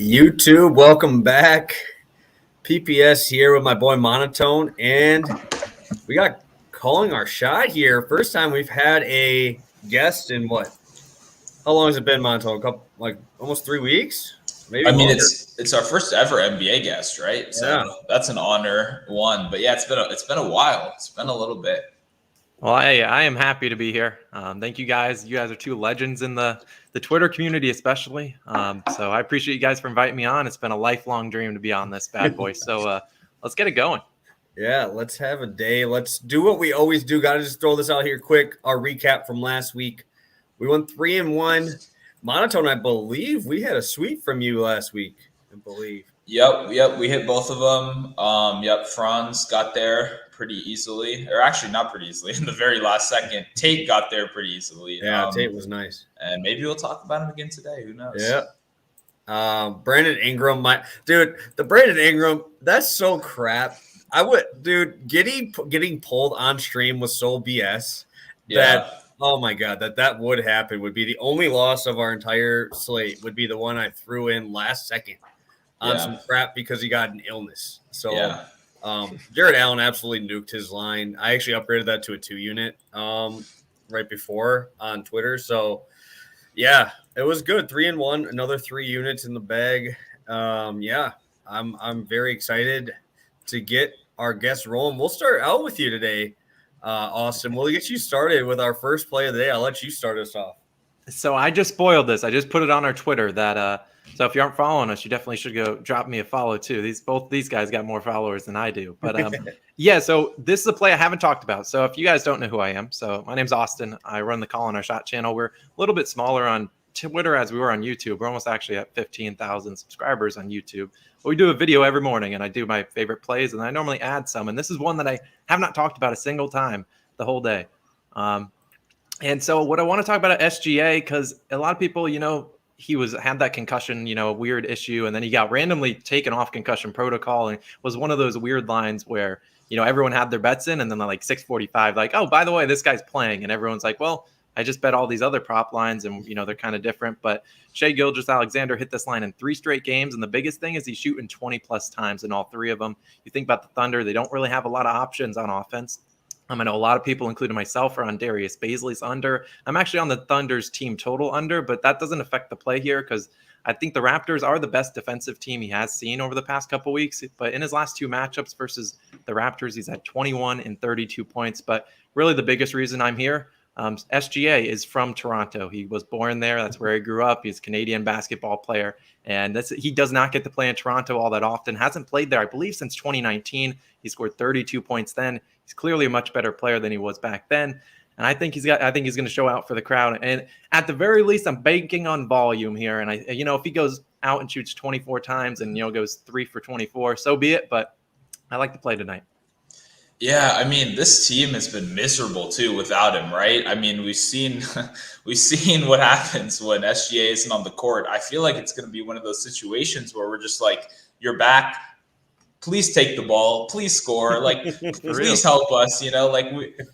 YouTube, welcome back. PPS here with my boy Monotone, and we got calling our shot here. First time we've had a guest in what? How long has it been, Monotone? Almost 3 weeks, maybe I mean, longer. it's our first ever NBA guest, right? Yeah. So that's an honor, one. But yeah, it's been a while. It's been a little bit. Well, I am happy to be here. Thank you guys. You guys are two legends in the Twitter community, especially. So I appreciate you guys for inviting me on. It's been a lifelong dream to be on this bad boy. So let's get it going. Yeah, let's have a day. Let's do what we always do. Got to just throw this out here quick. Our recap from last week. We went 3-1. Monotone, I believe we had a sweep from you last week. I believe. Yep. We hit both of them. Franz got there pretty easily, or actually not pretty easily. In the very last second, Tate got there pretty easily. Yeah, Tate was nice. And maybe we'll talk about him again today. Who knows? Yeah. Brandon Ingram, the Brandon Ingram, that's so crap. Getting pulled on stream was so BS. Oh my God, that would happen. Would be the only loss of our entire slate. Would be the one I threw in last second on some crap because he got an illness. So Jared Allen absolutely nuked his line. I actually upgraded that to a 2-unit right before on Twitter. So yeah, it was good. 3-1, another 3 units in the bag. I'm very excited to get our guests rolling. We'll start out with you today, Austin. We'll get you started with our first play of the day. I'll let you start us off. So I just spoiled this. I just put it on our Twitter that so if you aren't following us, you definitely should go drop me a follow too. Both these guys got more followers than I do. But so this is a play I haven't talked about. So if you guys don't know who I am, so my name's Austin. I run the Call on Our Shot channel. We're a little bit smaller on Twitter as we were on YouTube. We're almost actually at 15,000 subscribers on YouTube. But we do a video every morning, and I do my favorite plays, and I normally add some. And this is one that I have not talked about a single time the whole day. And so what I want to talk about at SGA, because a lot of people, he had that concussion, weird issue, and then he got randomly taken off concussion protocol, and was one of those weird lines where, everyone had their bets in, and then like 6:45, like, oh, by the way, this guy's playing, and everyone's like, well, I just bet all these other prop lines, and they're kind of different. But Shai Gilgeous-Alexander hit this line in 3 straight games, and the biggest thing is he's shooting 20 plus times in all 3 of them. You think about the Thunder, they don't really have a lot of options on offense. I know a lot of people, including myself, are on Darius Bazley's under. I'm actually on the Thunder's team total under, but that doesn't affect the play here because I think the Raptors are the best defensive team he has seen over the past couple weeks. But in his last 2 matchups versus the Raptors, he's had 21 and 32 points. But really the biggest reason I'm here, SGA is from Toronto. He was born there. That's where he grew up. He's a Canadian basketball player. And he does not get to play in Toronto all that often. Hasn't played there, I believe, since 2019. He scored 32 points then. He's clearly a much better player than he was back then. And I think he's going to show out for the crowd. And at the very least, I'm banking on volume here. And if he goes out and shoots 24 times and, goes 3 for 24, so be it. But I like to play tonight. Yeah, I mean, this team has been miserable too without him, right? I mean, we've seen what happens when SGA isn't on the court. I feel like it's going to be one of those situations where we're just like, you're back. Please take the ball. Please score. Like, please help us. SGA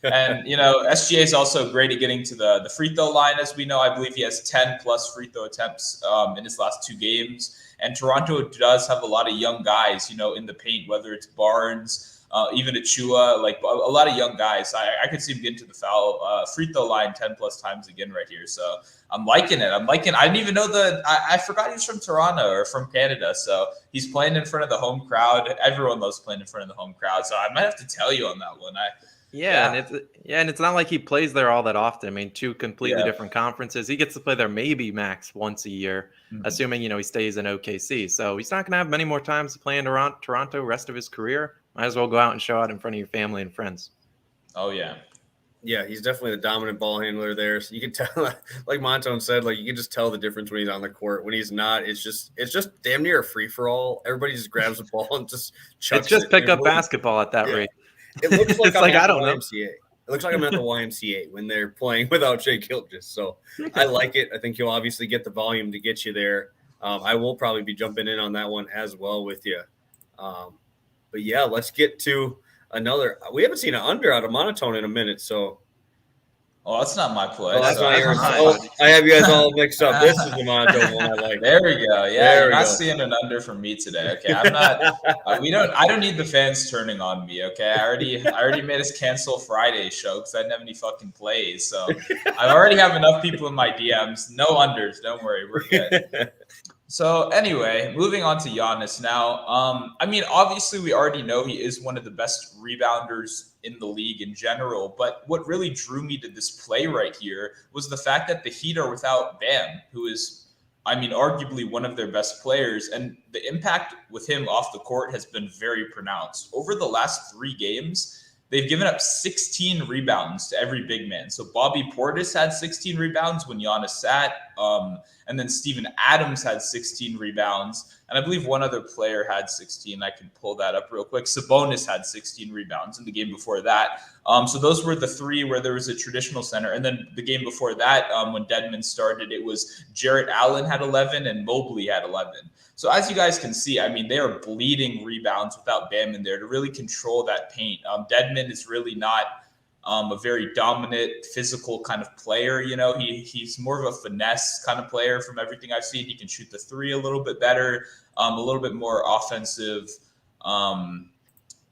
is also great at getting to the free throw line, as we know. I believe he has 10 plus free throw attempts in his last 2 games. And Toronto does have a lot of young guys, in the paint, whether it's Barnes, even Achua, like a lot of young guys. I could see him getting to the free throw line 10 plus times again right here. So I'm liking it. I didn't even know I forgot he was from Toronto or from Canada. So he's playing in front of the home crowd. Everyone loves playing in front of the home crowd. So I might have to tell you on that one. And it's not like he plays there all that often. I mean, 2 completely different conferences. He gets to play there maybe max once a year, assuming, he stays in OKC. So he's not going to have many more times to play in Toronto rest of his career. Might as well go out and show out in front of your family and friends. Oh, yeah. Yeah, he's definitely the dominant ball handler there. So you can tell, like Monotone said, like you can just tell the difference when he's on the court. When he's not, it's just damn near a free for all. Everybody just grabs the ball and just chucks it. It's just pick up basketball at that rate. It looks like I'm at the YMCA. It looks like I'm at the YMCA when they're playing without Shai Gilgeous. So I like it. I think you'll obviously get the volume to get you there. I will probably be jumping in on that one as well with you. But yeah, let's get to another. We haven't seen an under out of Monotone in a minute, so Oh, that's not my play. Oh, that's so not yours. mine. Oh, I have you guys all mixed up. This is the Monotone one I like. There we go. Yeah, There you're we not go. seeing an under from me today. Okay, I'm not. I don't need the fans turning on me. Okay, I already made us cancel Friday's show because I didn't have any fucking plays. So I already have enough people in my DMs. No unders. Don't worry, we're good. So anyway, moving on to Giannis now. I mean, obviously we already know he is one of the best rebounders in the league in general, but what really drew me to this play right here was the fact that the Heat are without Bam, who is, I mean, arguably one of their best players, and the impact with him off the court has been very pronounced. Over the last 3 games, they've given up 16 rebounds to every big man. So Bobby Portis had 16 rebounds when Giannis sat. And then Steven Adams had 16 rebounds. And I believe one other player had 16. I can pull that up real quick. Sabonis had 16 rebounds in the game before that. So those were the 3 where there was a traditional center. And then the game before that, when Dedmon started, it was Jarrett Allen had 11 and Mobley had 11. So as you guys can see, I mean, they are bleeding rebounds without Bam in there to really control that paint. Dedmon is really not a very dominant physical kind of player. You know, he's more of a finesse kind of player from everything I've seen. He can shoot the 3 a little bit better, a little bit more offensive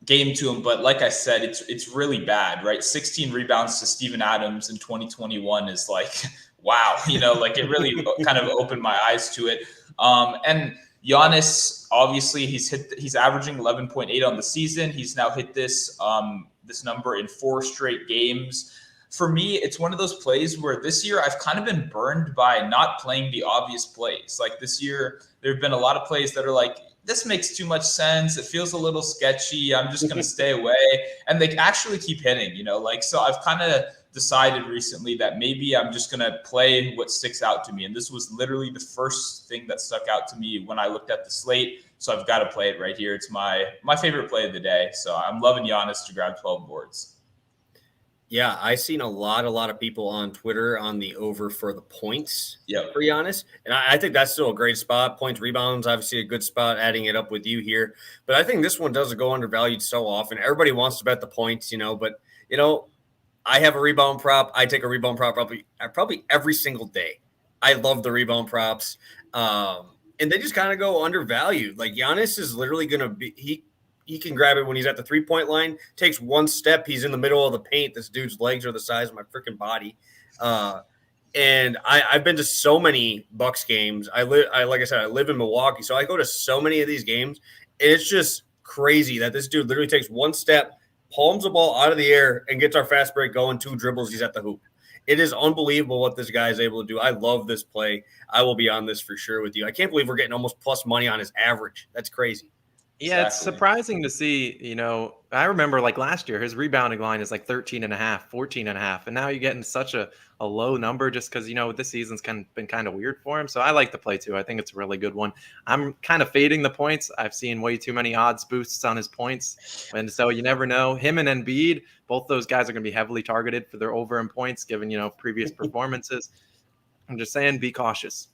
game to him. But like I said, it's really bad, right? 16 rebounds to Steven Adams in 2021 is like, wow, you know, like it really kind of opened my eyes to it. And Giannis, obviously, he's averaging 11.8 on the season. He's now hit this number in 4 straight games. For me, it's one of those plays where this year I've kind of been burned by not playing the obvious plays. Like this year, there have been a lot of plays that are like, this makes too much sense. It feels a little sketchy. I'm just going to stay away. And they actually keep hitting, you know, like, so I've kind of decided recently that maybe I'm just going to play what sticks out to me. And this was literally the first thing that stuck out to me when I looked at the slate. So I've got to play it right here. It's my favorite play of the day. So I'm loving Giannis to grab 12 boards. Yeah, I've seen a lot of people on Twitter on the over for the points for Giannis. And I think that's still a great spot. Points, rebounds, obviously a good spot, adding it up with you here. But I think this one doesn't go undervalued so often. Everybody wants to bet the points, you know, but, you know, I have a rebound prop. I take a rebound prop probably every single day. I love the rebound props. And they just kind of go undervalued. Like Giannis is literally going to be he can grab it when he's at the 3-point line, takes one step, he's in the middle of the paint. This dude's legs are the size of my freaking body. And I've been to so many Bucks games. Like I said, I live in Milwaukee, so I go to so many of these games, and it's just crazy that this dude literally takes one step, palms the ball out of the air, and gets our fast break going, 2 dribbles, he's at the hoop. It is unbelievable what this guy is able to do. I love this play. I will be on this for sure with you. I can't believe we're getting almost plus money on his average. That's crazy. Yeah, It's surprising to see, you know, I remember like last year, his rebounding line is like 13.5, 14.5. And now you're getting such a low number just because, you know, this season's been kind of weird for him. So I like the play too. I think it's a really good one. I'm kind of fading the points. I've seen way too many odds boosts on his points. And so you never know. Him and Embiid, both those guys are going to be heavily targeted for their over in points, given, you know, previous performances. I'm just saying, be cautious.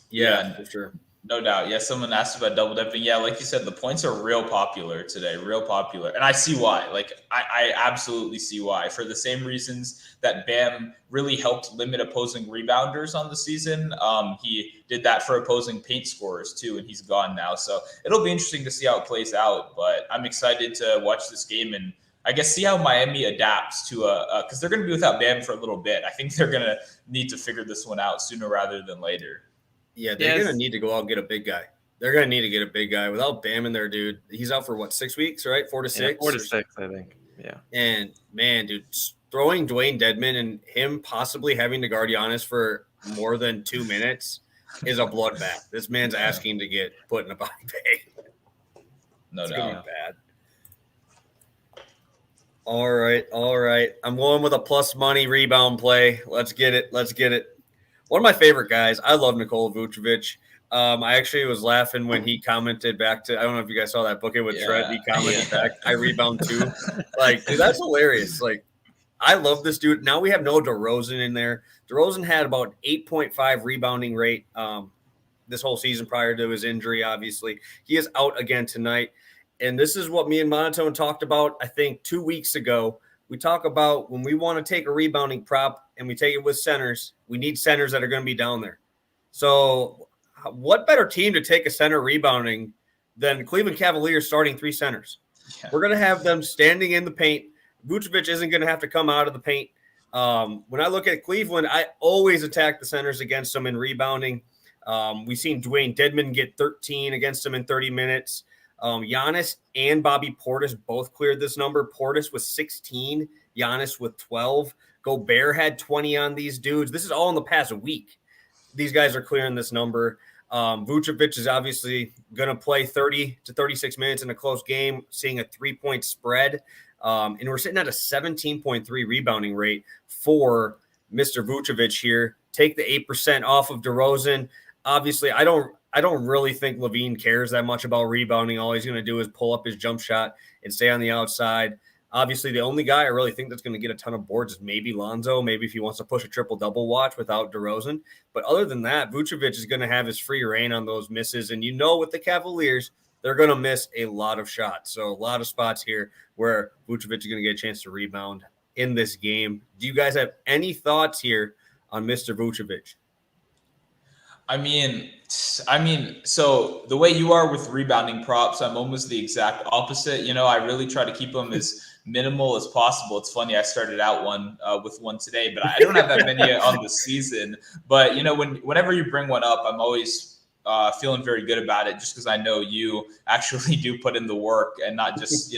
Yeah, for sure. No doubt. Yeah, someone asked about double dipping. Yeah, like you said, the points are real popular today, real popular. And I see why. Like, I absolutely see why. For the same reasons that Bam really helped limit opposing rebounders on the season. He did that for opposing paint scorers too, and he's gone now. So it'll be interesting to see how it plays out. But I'm excited to watch this game and I guess see how Miami adapts to because they're going to be without Bam for a little bit. I think they're going to need to figure this one out sooner rather than later. Yeah, they're going to need to go out and get a big guy. They're going to need to get a big guy. Without Bam in there, dude, he's out for what, 6 weeks, right? 4 to 6? 4 to 6, I think. Yeah. And, man, dude, throwing Dwayne Dedmon and him possibly having to guard Giannis for more than 2 minutes is a bloodbath. This man's asking to get put in a body bag. No it's doubt. Gonna be bad. All right. I'm going with a plus money rebound play. Let's get it. One of my favorite guys. I love Nikola Vucevic. I actually was laughing when he commented back to, I don't know if you guys saw that book it with Trent. He commented back, I rebound too. Like, dude, that's hilarious. Like, I love this dude. Now we have no DeRozan in there. DeRozan had about 8.5 rebounding rate this whole season prior to his injury, obviously. He is out again tonight. And this is what me and Monotone talked about, I think, 2 weeks ago we talk about when we want to take a rebounding prop and we take it with centers, we need centers that are going to be down there. So what better team to take a center rebounding than Cleveland Cavaliers starting 3 centers? Yeah. We're going to have them standing in the paint. Vucevic isn't going to have to come out of the paint. When I look at Cleveland, I always attack the centers against them in rebounding. We've seen Dwayne Dedmon get 13 against them in 30 minutes. Giannis and Bobby Portis both cleared this number. Portis was 16, Giannis with 12. Gobert had 20 on these dudes. This is all in the past week. These guys are clearing this number. Vucevic is obviously going to play 30 to 36 minutes in a close game, seeing a 3-point spread. And we're sitting at a 17.3 rebounding rate for Mr. Vucevic here. Take the 8% off of DeRozan. Obviously, I don't really think Levine cares that much about rebounding. All he's going to do is pull up his jump shot and stay on the outside. Obviously, the only guy I really think that's going to get a ton of boards is maybe Lonzo, maybe if he wants to push a triple-double watch without DeRozan. But other than that, Vucevic is going to have his free reign on those misses. And with the Cavaliers, they're going to miss a lot of shots. So a lot of spots here where Vucevic is going to get a chance to rebound in this game. Do you guys have any thoughts here on Mr. Vucevic? I mean, so the way you are with rebounding props, I'm almost the exact opposite. I really try to keep them as minimal as possible. It's funny, I started out with one today, but I don't have that many on the season. But whenever you bring one up, I'm always feeling very good about it, just because I know you actually do put in the work and not just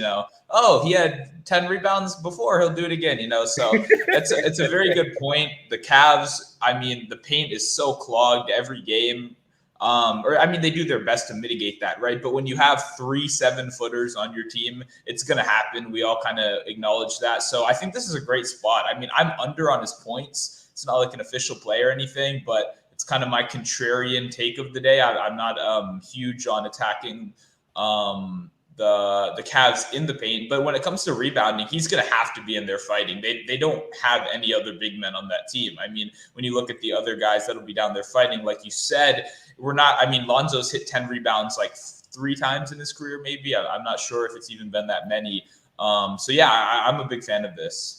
oh, he had 10 rebounds before, he'll do it again. So it's a very good point. The Cavs, the paint is so clogged every game. They do their best to mitigate that, right? But when you have 3 7-footers on your team, it's going to happen. We all kind of acknowledge that. So I think this is a great spot. I'm under on his points. It's not like an official play or anything, but it's kind of my contrarian take of the day. I'm not huge on attacking the Cavs in the paint, but when it comes to rebounding, he's going to have to be in there fighting. They don't have any other big men on that team. When you look at the other guys that'll be down there fighting, like you said, Lonzo's hit 10 rebounds like 3 times in his career, maybe. I'm not sure if it's even been that many. I'm a big fan of this.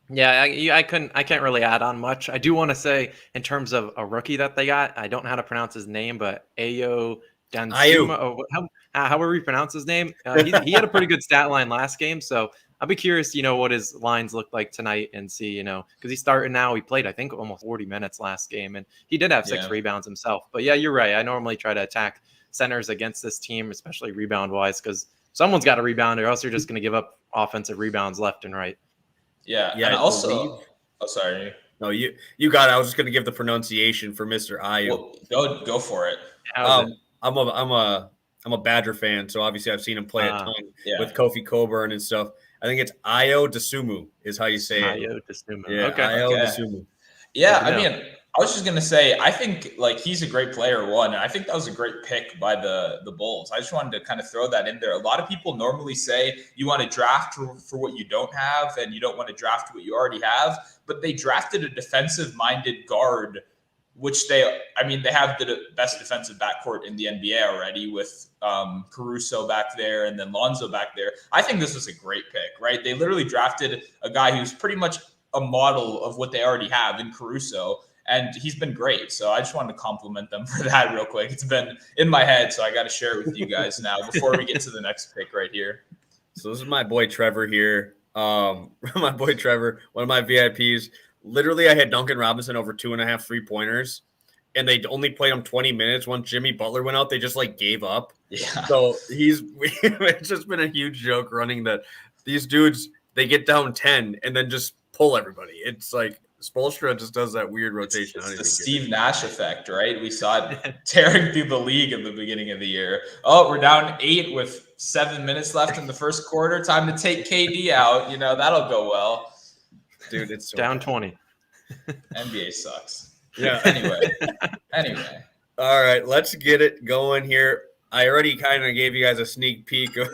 Yeah, I can't really add on much. I do want to say, in terms of a rookie that they got, I don't know how to pronounce his name, but Ayo Dansuma. However we pronounce his name. He had a pretty good stat line last game, so I'll be curious, what his lines look like tonight and see, because he's starting now. He played, I think, almost 40 minutes last game, and he did have 6 rebounds himself. But yeah, you're right. I normally try to attack centers against this team, especially rebound-wise, because someone's got to rebound, or else you're just going to give up offensive rebounds left and right. Yeah. And also, sorry. No, you got it. I was just going to give the pronunciation for Mr. Ayo. Well, go for it. I'm a Badger fan, so obviously I've seen him play a ton with Kofi Coburn and stuff. I think it's Ayo Dosunmu is how you say it. Ayo Dosunmu. Yeah, okay. Ayo Dosunmu. Yeah, I was just going to say, I think he's a great player, and I think that was a great pick by the Bulls. I just wanted to kind of throw that in there. A lot of people normally say you want to draft for what you don't have and you don't want to draft what you already have, but they drafted a defensive-minded guard, which they have the best defensive backcourt in the NBA already with Caruso back there and then Lonzo back there. I think this was a great pick, right? They literally drafted a guy who's pretty much a model of what they already have in Caruso, and he's been great. So I just wanted to compliment them for that real quick. It's been in my head, so I got to share it with you guys now before we get to the next pick right here. So this is my boy Trevor here. My boy Trevor, one of my VIPs. Literally, I had Duncan Robinson over 2.5 3-pointers, and they only played him 20 minutes. Once Jimmy Butler went out, they just gave up. Yeah. So it's just been a huge joke running that these dudes, they get down 10 and then just pull everybody. It's like Spoelstra just does that weird rotation. It's the Steve Nash effect, right? We saw it tearing through the league at the beginning of the year. Oh, we're down 8 with 7 minutes left in the first quarter. Time to take KD out. That'll go well. Dude, it's so down bad. 20. NBA sucks. Yeah. Anyway. All right, let's get it going here. I already kind of gave you guys a sneak peek of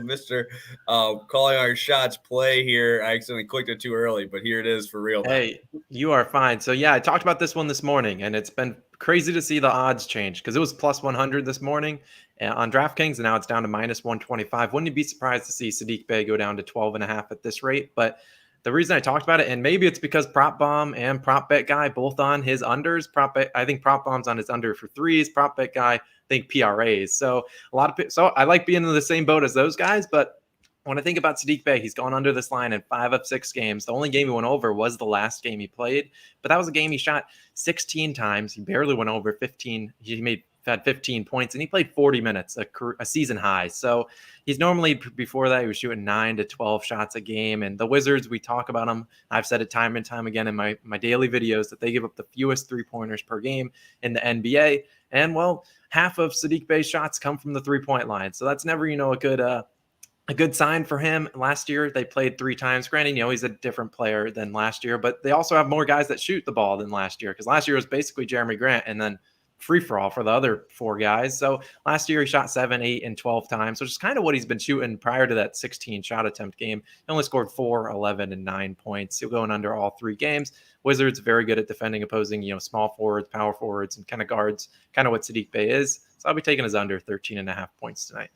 Mr. Calling Our Shots play here. I accidentally clicked it too early, but here it is for real. Hey, you are fine. So yeah, I talked about this one this morning, and it's been crazy to see the odds change because it was plus 100 this morning on DraftKings, and now it's down to minus 125. Wouldn't you be surprised to see Saddiq Bey go down to 12.5 at this rate? But the reason I talked about it, and maybe it's because Prop Bomb and Prop Bet Guy both on his unders. I think Prop Bomb's on his under for threes. Prop Bet Guy, I think PRAs. So I like being in the same boat as those guys, but when I think about Saddiq Bey, he's gone under this line in 5 of 6 games. The only game he went over was the last game he played, but that was a game he shot 16 times. He barely went over 15. He had 15 points, and he played 40 minutes, a season high. So he's normally, before that, he was shooting 9 to 12 shots a game. And the Wizards, we talk about them. I've said it time and time again in my daily videos that they give up the fewest three-pointers per game in the NBA. And, well, half of Saddiq Bey's shots come from the three-point line. So that's never, a good sign for him. Last year, they played 3 times. Granted, he's a different player than last year, but they also have more guys that shoot the ball than last year because last year was basically Jeremy Grant and then free-for-all for the other 4 guys. So last year, he shot 7, 8, and 12 times, which is kind of what he's been shooting prior to that 16 shot attempt game. He only scored 4, 11, and 9 points. He'll go in under all 3 games. Wizards very good at defending opposing, small forwards, power forwards, and kind of guards, kind of what Saddiq Bey is. So I'll be taking his under 13.5 points tonight.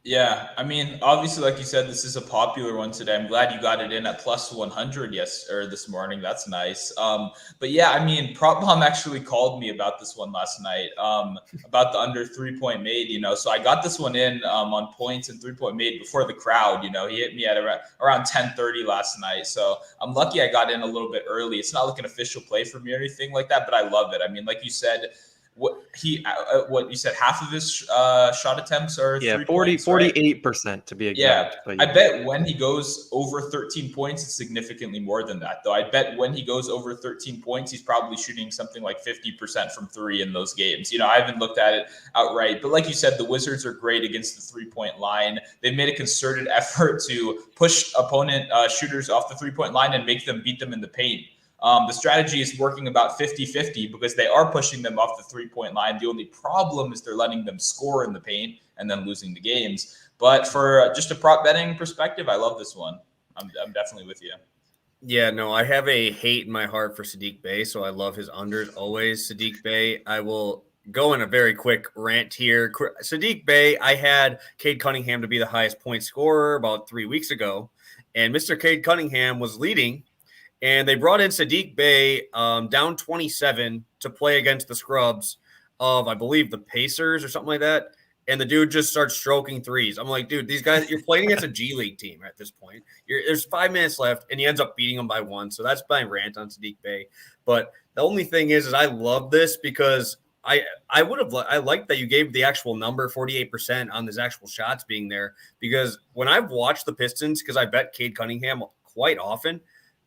Yeah, I mean, obviously, like you said, this is a popular one today. I'm glad you got it in at plus 100 this morning. That's nice. But yeah, I mean, Prop Bomb actually called me about this one last night, about the under 3-point made, So I got this one in on points and 3-point made before the crowd. He hit me at around 10:30 last night. So I'm lucky I got in a little bit early. It's not like an official play for me or anything like that, but I love it. I mean, like you said, what you said, half of his shot attempts are 3 points, 48% to be exact. Yeah, I bet when he goes over 13 points, it's significantly more than that, though. I bet when he goes over 13 points, he's probably shooting something like 50% from 3 in those games. I haven't looked at it outright, but like you said, the Wizards are great against the 3-point line. They've made a concerted effort to push opponent shooters off the 3-point line and make them beat them in the paint. The strategy is working about 50-50 because they are pushing them off the 3-point line. The only problem is they're letting them score in the paint and then losing the games. But for just a prop betting perspective, I love this one. I'm definitely with you. Yeah, no, I have a hate in my heart for Saddiq Bey, so I love his unders always. Saddiq Bey, I will go in a very quick rant here. Saddiq Bey, I had Cade Cunningham to be the highest point scorer about 3 weeks ago, and Mr. Cade Cunningham was leading. And they brought in Saddiq Bey down 27 to play against the scrubs of, I believe, the Pacers or something like that. And the dude just starts stroking threes. I'm like, dude, these guys, you're playing against a G League team at this point. There's 5 minutes left, and he ends up beating them by 1. So that's my rant on Saddiq Bey. But the only thing is I love this because I like that you gave the actual number 48% on his actual shots being there. Because when I've watched the Pistons, because I bet Cade Cunningham quite often,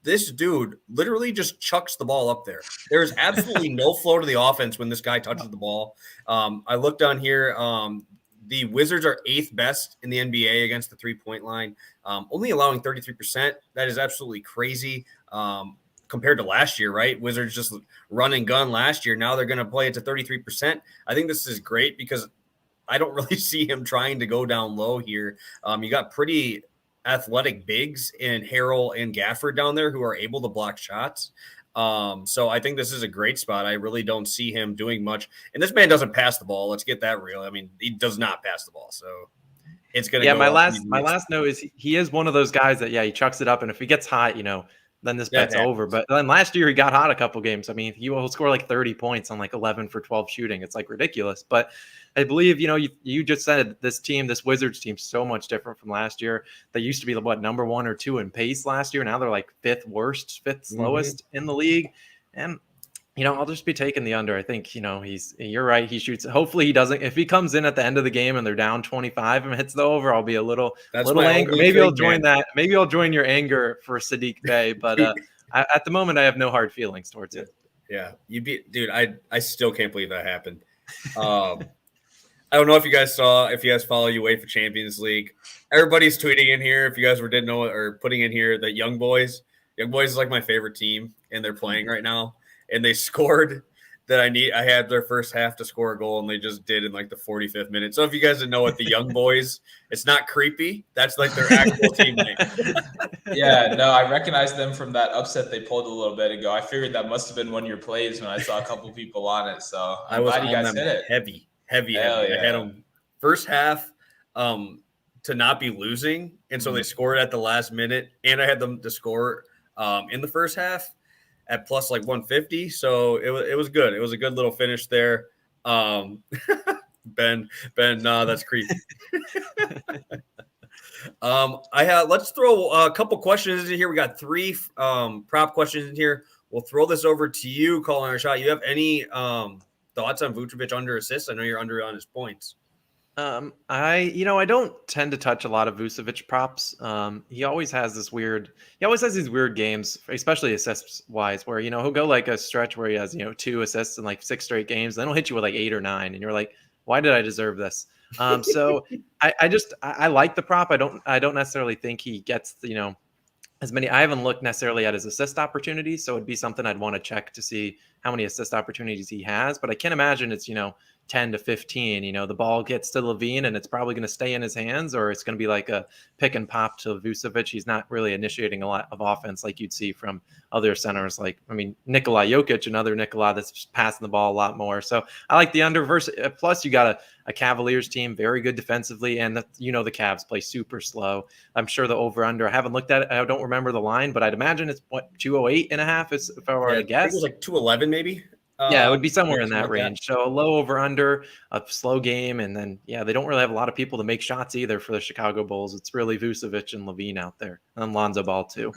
this dude literally just chucks the ball up there. There's absolutely no flow to the offense when this guy touches the ball. I looked on here. The Wizards are 8th best in the NBA against the 3-point line, only allowing 33%. That is absolutely crazy compared to last year, right? Wizards just run and gun last year. Now they're going to play it to 33%. I think this is great because I don't really see him trying to go down low here. You got pretty athletic bigs in Harrell and Gafford down there who are able to block shots. So I think this is a great spot. I really don't see him doing much. And this man doesn't pass the ball. Let's get that real. I mean, he does not pass the ball. So it's going to go. My last note is he is one of those guys that, he chucks it up. And if he gets hot, then this bet's over. But then last year he got hot a couple games. I mean, he will score like 30 points on like 11 for 12 shooting. It's like ridiculous. But I believe, you just said this Wizards team, so much different from last year. They used to be number 1 or 2 in pace last year. Now they're like 5th slowest in the league. And, I'll just be taking the under. I think, you're right. He shoots. Hopefully he doesn't. If he comes in at the end of the game and they're down 25 and hits the over, I'll be a little angry. Maybe I'll join that. Maybe I'll join your anger for Saddiq Bey. But at the moment, I have no hard feelings towards it. Yeah. Dude, I still can't believe that happened. I don't know if you guys follow UEFA Champions League. Everybody's tweeting in here. If you guys didn't know it, or putting in here that Young Boys is like my favorite team, and they're playing right now. And they scored that I had their first half to score a goal, and they just did in like the 45th minute. So if you guys didn't know what the Young Boys, it's not creepy. That's like their actual team name. Yeah, no, I recognize them from that upset they pulled a little bit ago. I figured that must have been one of your plays when I saw a couple people on it. So I'm glad you guys hit it. Heavy. Yeah. I had them first half to not be losing, and so they scored at the last minute, and I had them to score in the first half at plus like 150. So it was good. It was a good little finish there. Ben, that's creepy. Let's throw a couple questions in here. We got 3 prop questions in here. We'll throw this over to you, calling our shot. You have any thoughts on Vucevic under assists? I know you're under on his points. I don't tend to touch a lot of Vucevic props. He always has these weird games, especially assists wise, where, he'll go like a stretch where he has, 2 assists in like 6 straight games. Then he'll hit you with like 8 or 9. And you're like, why did I deserve this? So I like the prop. I don't necessarily think he gets, as many. I haven't looked necessarily at his assist opportunities. So it'd be something I'd want to check to see how many assist opportunities he has. But I can't imagine it's, 10 to 15, the ball gets to Levine and it's probably going to stay in his hands, or it's going to be like a pick and pop to Vucevic. He's not really initiating a lot of offense like you'd see from other centers. Nikola Jokic, another Nikola that's passing the ball a lot more. So I like the under plus you got a Cavaliers team, very good defensively. And the Cavs play super slow. I'm sure the over under, I haven't looked at it. I don't remember the line, but I'd imagine it's 208.5 if I were to guess. I think it was like 211 maybe. Yeah, it would be somewhere in that range. So a low over under, a slow game, and then they don't really have a lot of people to make shots either for the Chicago Bulls. It's really Vucevic and Levine out there, and Lonzo Ball too.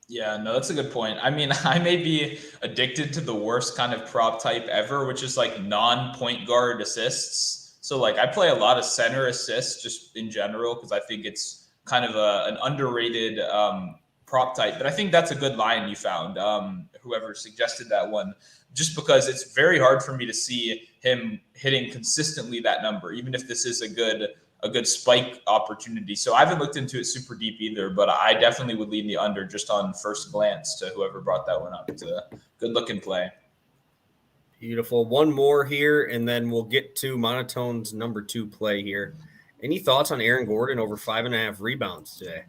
Yeah, no, that's a good point. I mean, I may be addicted to the worst kind of prop type ever, which is like non-point guard assists. So like I play a lot of center assists just in general because I think it's kind of an underrated prop type. But I think that's a good line you found. Whoever suggested that one. Just because it's very hard for me to see him hitting consistently that number, even if this is a good spike opportunity. So I haven't looked into it super deep either, but I definitely would lean the under just on first glance to whoever brought that one up. It's a good looking play. Beautiful. One more here, and then we'll get to Monotone's number 2 play here. Any thoughts on Aaron Gordon over 5.5 rebounds today?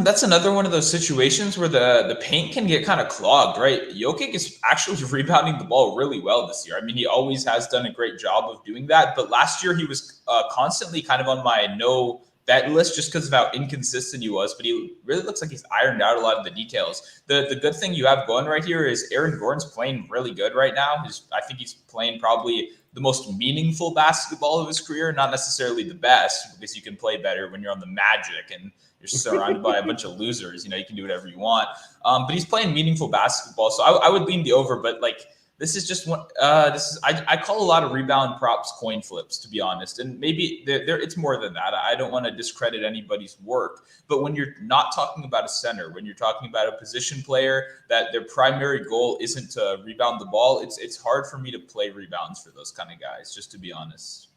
That's another one of those situations where the paint can get kind of clogged, right? Jokic is actually rebounding the ball really well this year. I mean, he always has done a great job of doing that, but last year he was constantly kind of on my no bet list just because of how inconsistent he was, but he really looks like he's ironed out a lot of the details. The good thing you have going right here is Aaron Gordon's playing really good right now. I think he's playing probably the most meaningful basketball of his career, not necessarily the best, because you can play better when you're on the Magic and you're surrounded by a bunch of losers. You can do whatever you want. But he's playing meaningful basketball. So I would lean the over, but this is just one. I call a lot of rebound props coin flips, to be honest. And maybe it's more than that. I don't want to discredit anybody's work. But when you're not talking about a center, when you're talking about a position player that their primary goal isn't to rebound the ball, it's hard for me to play rebounds for those kind of guys, just to be honest.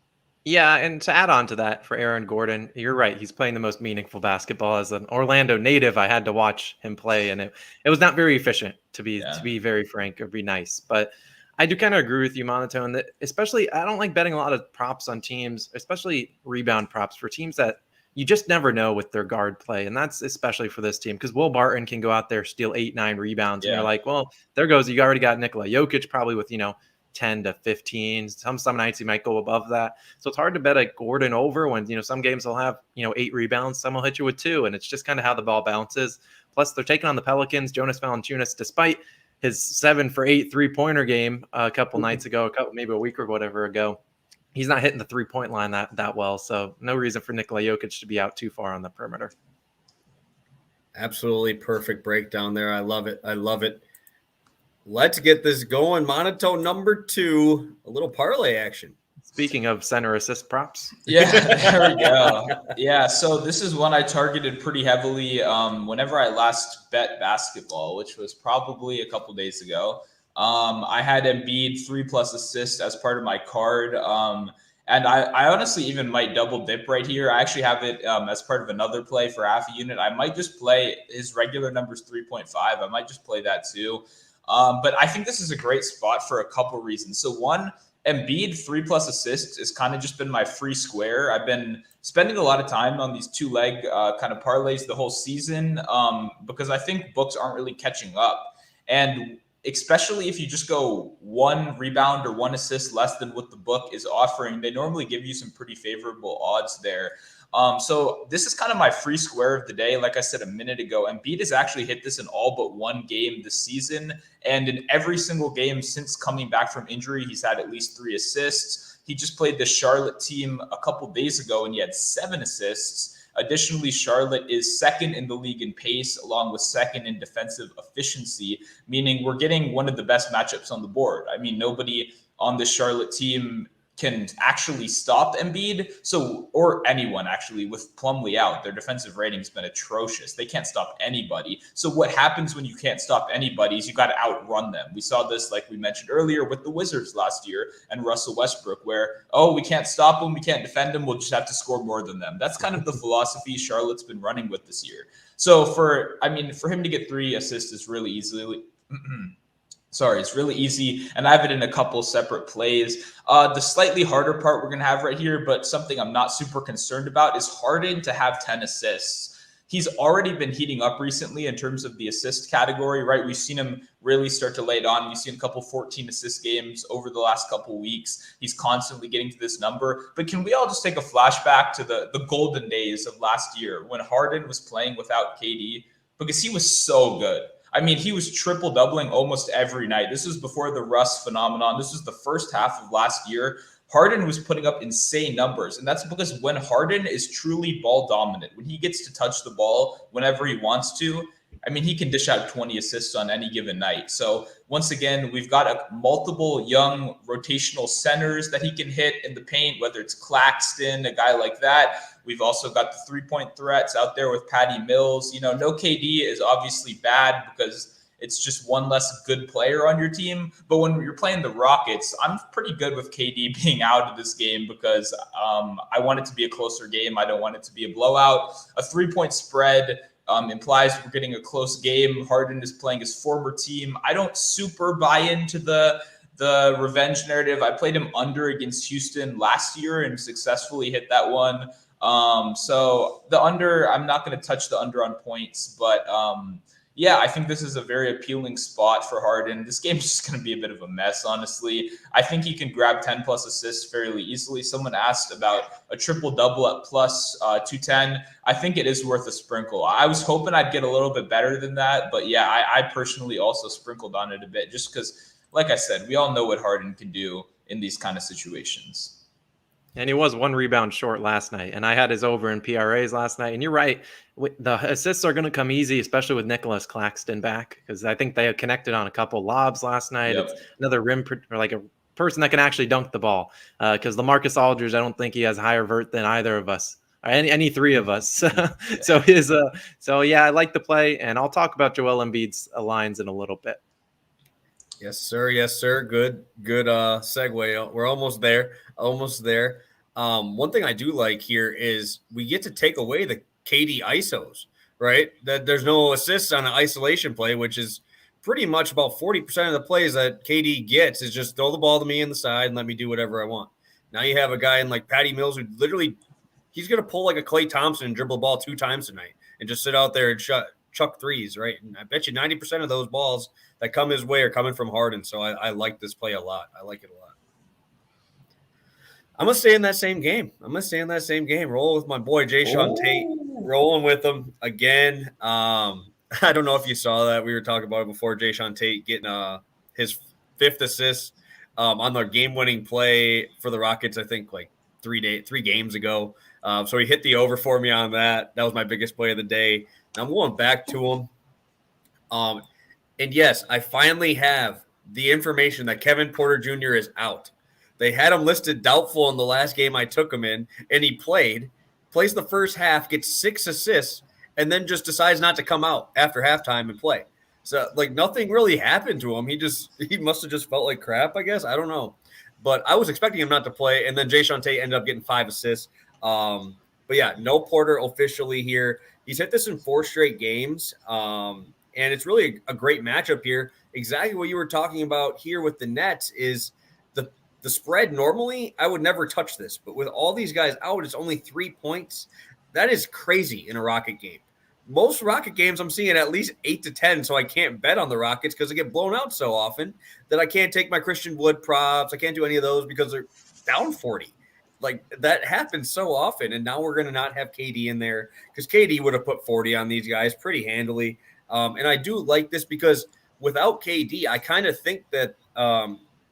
Yeah, and to add on to that for Aaron Gordon, you're right. He's playing the most meaningful basketball. As an Orlando native, I had to watch him play, and it was not very efficient, to be very frank, or be nice. But I do kind of agree with you, Monotone, that especially I don't like betting a lot of props on teams, especially rebound props for teams that you just never know with their guard play. And that's especially for this team because Will Barton can go out there, steal 8-9 rebounds. And you're like, well, there goes. You already got Nikola Jokic probably with, 10 to 15. Some nights he might go above that. So it's hard to bet a Gordon over when, some games will have, 8 rebounds. Some will hit you with 2. And it's just kind of how the ball bounces. Plus they're taking on the Pelicans. Jonas Valanciunas, despite his 7 for 8 3-pointer game a couple nights ago, maybe a week or whatever ago, he's not hitting the 3-point line that well. So no reason for Nikola Jokic to be out too far on the perimeter. Absolutely perfect breakdown there. I love it. Let's get this going. Monotone number 2, a little parlay action. Speaking of center assist props. Yeah, there we go. Yeah, so this is one I targeted pretty heavily whenever I last bet basketball, which was probably a couple days ago. I had Embiid 3+ assists as part of my card. And I honestly even might double dip right here. I actually have it as part of another play for half a unit. I might just play his regular numbers 3.5. I might just play that too. But I think this is a great spot for a couple reasons. So one, Embiid 3+ assists has kind of just been my free square. I've been spending a lot of time on these 2-leg kind of parlays the whole season because I think books aren't really catching up. And especially if you just go 1 rebound or 1 assist less than what the book is offering, they normally give you some pretty favorable odds there. So this is kind of my free square of the day. Like I said a minute ago, Embiid has actually hit this in all but 1 game this season. And in every single game since coming back from injury, he's had at least 3 assists. He just played the Charlotte team a couple days ago and he had 7 assists. Additionally, Charlotte is 2nd in the league in pace, along with 2nd in defensive efficiency, meaning we're getting one of the best matchups on the board. I mean, nobody on the Charlotte team can actually stop Embiid. So, or anyone actually, with Plumlee out, their defensive rating's been atrocious. They can't stop anybody. So what happens when you can't stop anybody is you got to outrun them. We saw this, like we mentioned earlier, with the Wizards last year and Russell Westbrook, where, oh, we can't stop them, we can't defend them, we'll just have to score more than them. That's kind of the philosophy Charlotte's been running with this year. So for him to get 3 assists is really easily it's really easy, and I have it in a couple separate plays. The slightly harder part we're going to have right here, but something I'm not super concerned about, is Harden to have 10 assists. He's already been heating up recently in terms of the assist category, right? We've seen him really start to lay it on. We've seen a couple 14 assist games over the last couple weeks. He's constantly getting to this number. But can we all just take a flashback to the golden days of last year when Harden was playing without KD? Because he was so good. I mean, he was triple doubling almost every night. This was before the Russ phenomenon. This was the first half of last year. Harden was putting up insane numbers. And that's because when Harden is truly ball dominant, when he gets to touch the ball whenever he wants to, I mean, he can dish out 20 assists on any given night. So once again, we've got multiple young rotational centers that he can hit in the paint, whether it's Claxton, a guy like that. We've also got the 3-point threats out there with Patty Mills. You know, no KD is obviously bad because it's just one less good player on your team. But when you're playing the Rockets, I'm pretty good with KD being out of this game because I want it to be a closer game. I don't want it to be a blowout. A 3-point spread implies we're getting a close game. Harden is playing his former team. I don't super buy into the revenge narrative. I played him under against Houston last year and successfully hit that one. So the under, I'm not going to touch the under on points, but yeah, I think this is a very appealing spot for Harden. This game's just going to be a bit of a mess, honestly. I think he can grab 10 plus assists fairly easily. Someone asked about a triple double at plus 210. I think it is worth a sprinkle. I was hoping I'd get a little bit better than that, but yeah, I personally also sprinkled on it a bit just because, like I said, we all know what Harden can do in these kind of situations. And he was 1 rebound short last night. And I had his over in PRAs last night. And you're right. The assists are going to come easy, especially with Nicholas Claxton back, because I think they had connected on a couple lobs last night. Yep. It's another rim, or like a person that can actually dunk the ball. Because LaMarcus Aldridge, I don't think he has higher vert than either of us. Or any 3 of us. So yeah, I like the play. And I'll talk about Joel Embiid's lines in a little bit. Yes, sir. Yes, sir. Good segue. We're almost there. One thing I do like here is we get to take away the KD ISOs, right? That there's no assists on an isolation play, which is pretty much about 40% of the plays that KD gets is just throw the ball to me in the side and let me do whatever I want. Now you have a guy in like Patty Mills who literally he's going to pull like a Klay Thompson and dribble the ball 2 times tonight and just sit out there and chuck threes, right? And I bet you 90% of those balls that come his way are coming from Harden. So I like this play a lot. I like it a lot. I'm going to stay in that same game. Roll with my boy, Jayshawn Tate. Rolling with him again. I don't know if you saw that. We were talking about it before. Jayshawn Tate getting his 5th assist on their game-winning play for the Rockets, I think, like 3 games ago. So he hit the over for me on that. That was my biggest play of the day. Now I'm going back to him. And yes, I finally have the information that Kevin Porter Jr. is out. They had him listed doubtful in the last game I took him in, and he plays the first half, gets 6 assists, and then just decides not to come out after halftime and play. So, like, nothing really happened to him. He must have just felt like crap, I guess. I don't know. But I was expecting him not to play, and then Jayshawn Tate ended up getting 5 assists. But, yeah, no Porter officially here. He's hit this in 4 straight games. And it's really a great matchup here. Exactly what you were talking about here with the Nets is the spread. Normally, I would never touch this, but with all these guys out, it's only 3 points. That is crazy in a Rocket game. Most Rocket games, I'm seeing at least 8 to 10, so I can't bet on the Rockets because they get blown out so often that I can't take my Christian Wood props. I can't do any of those because they're down 40. Like, that happens so often, and now we're going to not have KD in there because KD would have put 40 on these guys pretty handily. And I do like this because without KD, I kind of think that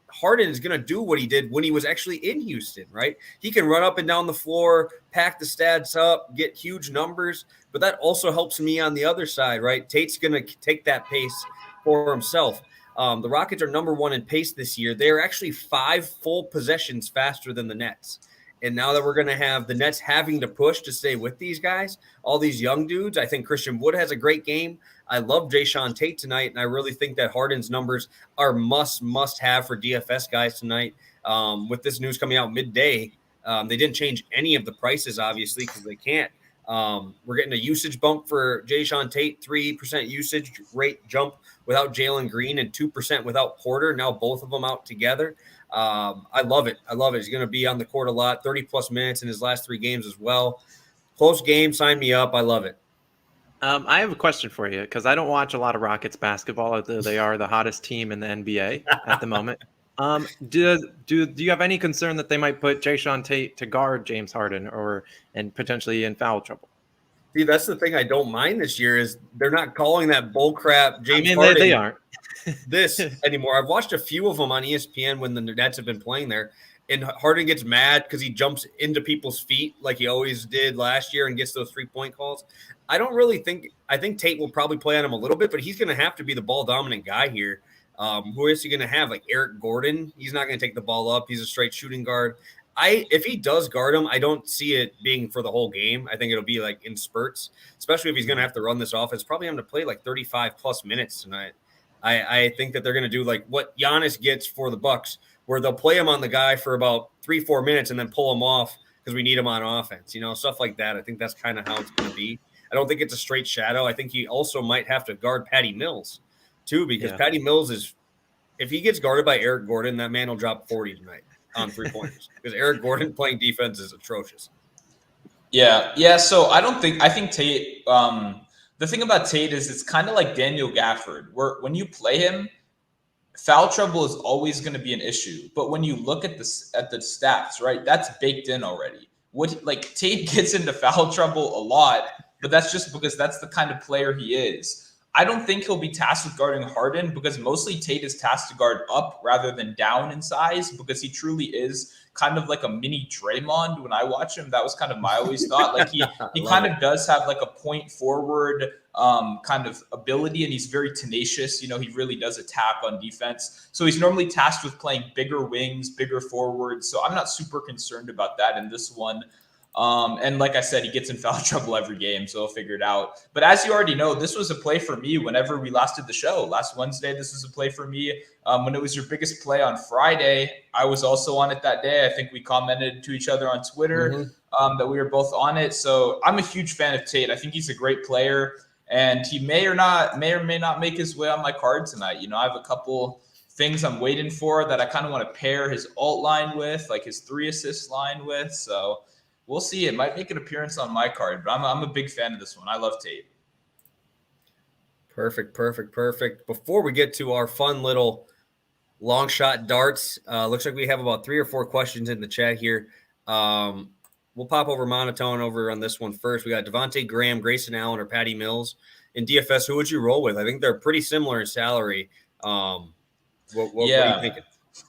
Harden is going to do what he did when he was actually in Houston, right? He can run up and down the floor, pack the stats up, get huge numbers, but that also helps me on the other side, right? Tate's going to take that pace for himself. The Rockets are number 1 in pace this year. They are actually 5 full possessions faster than the Nets. And now that we're going to have the Nets having to push to stay with these guys, all these young dudes, I think Christian Wood has a great game. I love Jae'Sean Tate tonight, and I really think that Harden's numbers are must have for DFS guys tonight. With this news coming out midday, they didn't change any of the prices, obviously, because they can't. We're getting a usage bump for Jae'Sean Tate, 3% usage rate jump without Jalen Green and 2% without Porter. Now both of them out together. I love it. He's going to be on the court a lot, 30-plus minutes in his last 3 games as well. Close game, sign me up. I love it. I have a question for you because I don't watch a lot of Rockets basketball, although they are the hottest team in the NBA at the moment. Do you have any concern that they might put Jae'Sean Tate to guard James Harden and potentially in foul trouble? See, that's the thing I don't mind this year is they're not calling that bull crap James Harden. They aren't. this anymore. I've watched a few of them on ESPN when the Nets have been playing there, and Harden gets mad because he jumps into people's feet like he always did last year and gets those 3-point calls. I don't really think – I think Tate will probably play on him a little bit, but he's going to have to be the ball-dominant guy here. Who is he going to have? Like Eric Gordon? He's not going to take the ball up. He's a straight shooting guard. If he does guard him, I don't see it being for the whole game. I think it'll be like in spurts, especially if he's going to have to run this offense. Probably having to play like 35-plus minutes tonight. I think that they're going to do like what Giannis gets for the Bucks, where they'll play him on the guy for about 3-4 minutes and then pull him off because we need him on offense, stuff like that. I think that's kind of how it's going to be. I don't think it's a straight shadow. I think he also might have to guard Patty Mills too, because Patty Mills if he gets guarded by Eric Gordon, that man will drop 40 tonight on 3-pointers because Eric Gordon playing defense is atrocious. Yeah. So I think Tate, the thing about Tate is it's kind of like Daniel Gafford, where when you play him, foul trouble is always going to be an issue. But when you look at the stats, right, that's baked in already. Tate gets into foul trouble a lot, but that's just because that's the kind of player he is. I don't think he'll be tasked with guarding Harden because mostly Tate is tasked to guard up rather than down in size because he truly is kind of like a mini Draymond. When I watch him, that was kind of my always thought. Like he kind of does have like a point forward kind of ability, and he's very tenacious. He really does attack on defense. So he's normally tasked with playing bigger wings, bigger forwards. So I'm not super concerned about that in this one. And like I said, he gets in foul trouble every game, so he'll figure it out. But as you already know, this was a play for me whenever we last did the show. Last Wednesday, this was a play for me. When it was your biggest play on Friday, I was also on it that day. I think we commented to each other on Twitter that we were both on it. So I'm a huge fan of Tate. I think he's a great player, and he may or may not make his way on my card tonight. I have a couple things I'm waiting for that I kind of want to pair his alt line with, like his 3-assist line with. So we'll see. It might make an appearance on my card, but I'm a big fan of this one. I love Tate. Perfect. Before we get to our fun little long shot darts, looks like we have about 3 or 4 questions in the chat here. We'll pop over Monotone over on this one first. We got Devontae Graham, Grayson Allen, or Patty Mills. In DFS, who would you roll with? I think they're pretty similar in salary. What are you thinking?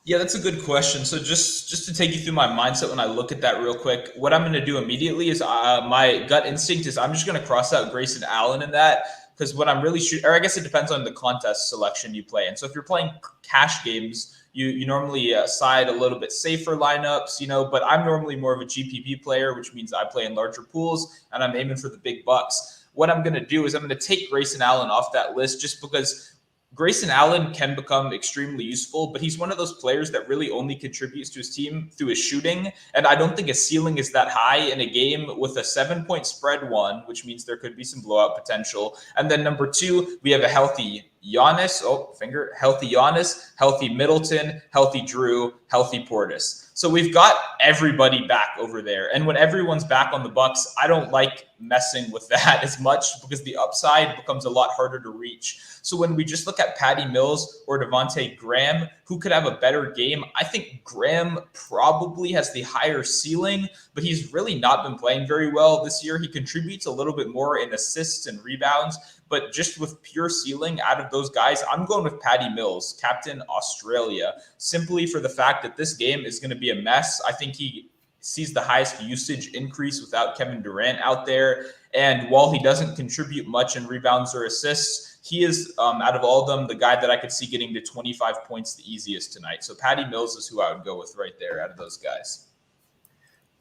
Yeah, that's a good question. So just to take you through my mindset when I look at that real quick, what I'm going to do immediately is my gut instinct is I'm just going to cross out Grayson Allen in that because what I'm really or I guess it depends on the contest selection you play. And so if you're playing cash games, you normally side a little bit safer lineups, but I'm normally more of a GPP player, which means I play in larger pools and I'm aiming for the big bucks. What I'm going to do is I'm going to take Grayson Allen off that list just because Grayson Allen can become extremely useful, but he's one of those players that really only contributes to his team through his shooting. And I don't think his ceiling is that high in a game with a 7-point spread, one, which means there could be some blowout potential. And then number two, we have a healthy Giannis, healthy Giannis, healthy Middleton, healthy Drew, healthy Portis. So we've got everybody back over there. And when everyone's back on the Bucks, I don't like messing with that as much because the upside becomes a lot harder to reach. So when we just look at Patty Mills or Devontae Graham, who could have a better game, I think Graham probably has the higher ceiling, but he's really not been playing very well this year. He contributes a little bit more in assists and rebounds, but just with pure ceiling out of those guys, I'm going with Patty Mills, Captain Australia, simply for the fact that this game is going to be a mess. I think he sees the highest usage increase without Kevin Durant out there. And while he doesn't contribute much in rebounds or assists, he is, out of all of them, the guy that I could see getting to 25 points the easiest tonight. So Patty Mills is who I would go with right there out of those guys.